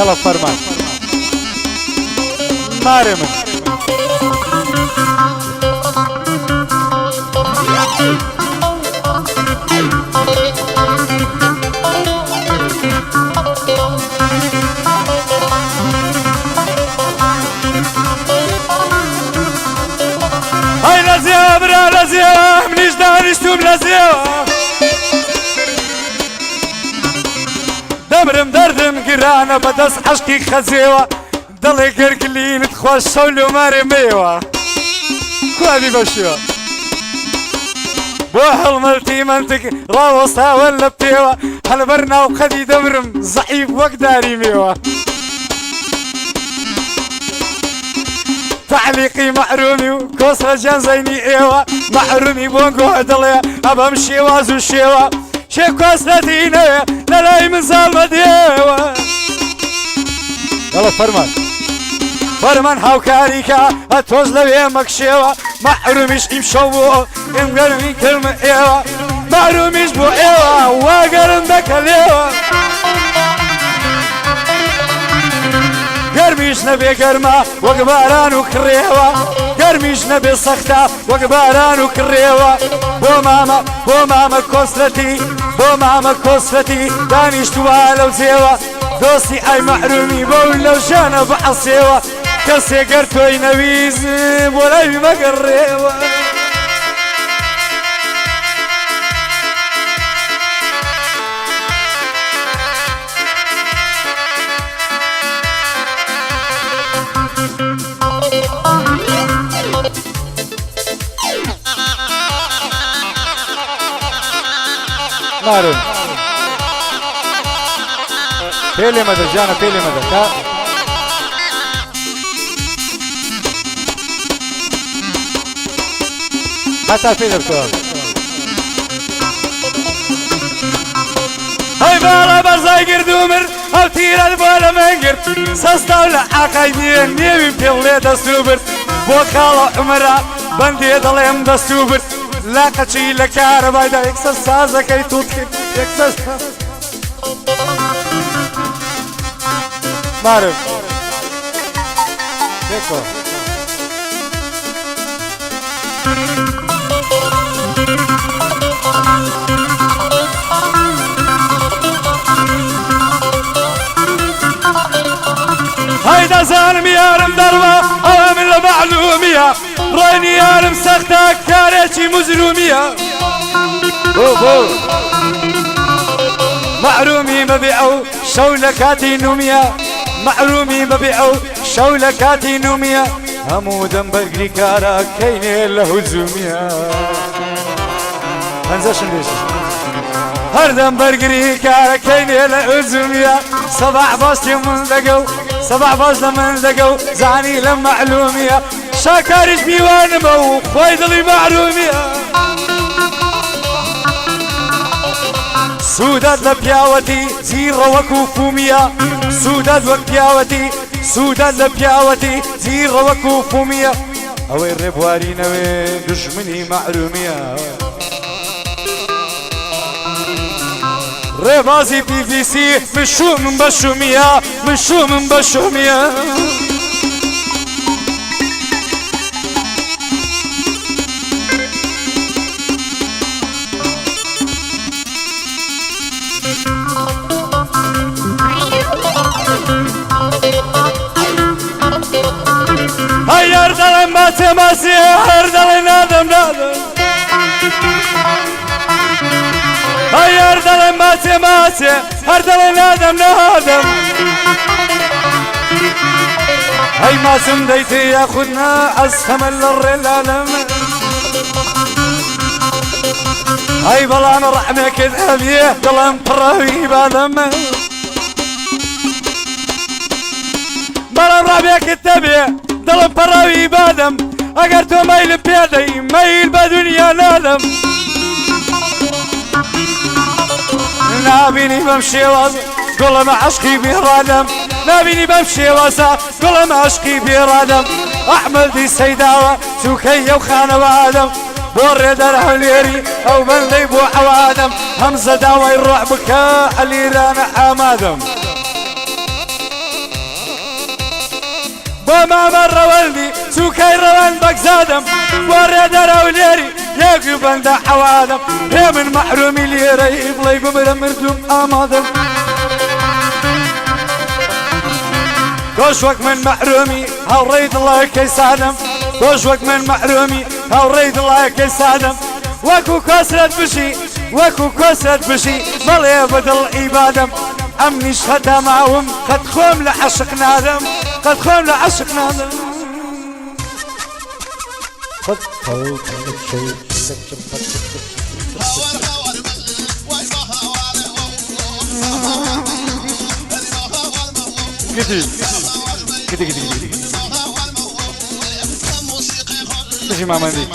يلا فرمان مارمن هاي لزيا برا لزيا منيش دانشتو بلزيا دبرم دردم قرانا بدس عشقي خزيوة دلي قرقلين تخوش شولو ماري ميوة كوادي بشيوة بوحل ملتي منطق راوصها ولا بتيوة هالبرنا وخدي دبرم زعيف وقداري ميوة تعليقي محرومي وكوسرة جان زيني ايوة محرومي بونقو عدليا ابا امشي وازو شيوة شي كوسرتيني للاي من سالمة ديوة يلا فرمان فرمان هاوكاريكا اتوز لو يمك شيوة محروميش امشوو امقرمي كلمة ايوة محروميش بو ايوة واقرم دك اليوة قرميش نبي قرمة وقباران وكريوة قرميش نبي سخطة وقباران وكريوة بو ماما كسرتي بو ماما كسرتي دانيش توالو زيوة دوستي اي محرومي بولو شانا بحصيوة كسي قرتوي نبيز ولا ما قريوة مارم بيلي مدى جانا بيلي مدى تا حتى بيلي بكور هاي بالا برزاي قردومر او تيراد بالا منقر سستاولا عقايدين نيوي بيغلي دستوبر بوكالا عمرا بندي دليم دستوبر لا قشي لكارباي دا يكسر سازا كي توتكي يكسر مارم ديكو هيدا زالم يارم دربا اوامل معلومية رايني يارم سختك كاريشي مزرومية بو بو معرومي مبيعو شولكاتي نومية معرومي مبيعو شولكاتي نومية همو دنبرقلي كارا كيني له زومية هنزاشن ليش هر دنبرقلي كارا كيني له زومية صباح باستي من دقو صباح باز لمن دقو زعني لمعلومية شاكارش بيوان مو خويدلي معلومية سوداد لبياوتي زيرة وكوفومية سوداد وبياوتي سوداد لبياوتي زيرة وكوفومية اوي الربواري نوي دشمني معلومية ربازي بي في سي مشو من بشومية مشو من بشومية هاي اردلن ماسي ماسي اردلن نادم نادم هاي اردلن ماسي ماسي اردلن نادم نادم هاي ماسم ديتي ياخدنا اسهم الرلالم هاي بلان رحمة كذابية بلان براوي بادم بلان رحمة كذابية دلم براوي بادم اگر تو ميل بيدي ميل بدنيا نادم نابيني بمشي واسا كل ما عشقي بيرادم نابيني بمشي واسا كل ما عشقي بيرادم احمد دي سيداوة سوكية وخانة وادم بوري درع ليري او بندي بو حوادم همزة داوى يروح بكاء اللي رانا حمادم بۆ مامە ڕەوەندی چووکەی ڕەوەند بەگزادم بۆ ڕێدەرە و لێری یەکی بەندە حەوادم پێ من مەحرومی لێرەی بڵێ بمرە مردوم ئامادەم تۆش وەک من مەحرومی هەوڕێی دڵەکەی سادەم تۆش وەک من مەحرومی هەوڕێی دڵەکەی سادەم وەکو کۆسرت بشی وەکو کۆسرت بشی بەڵێ بەدڵ ئیبادەم ئەم نیش هەدا ماوم قەت خۆم لە عەشق نادەم قەت خۆم لە عەشق نادەم كتي كتي كتي كتي ماشي مع مندي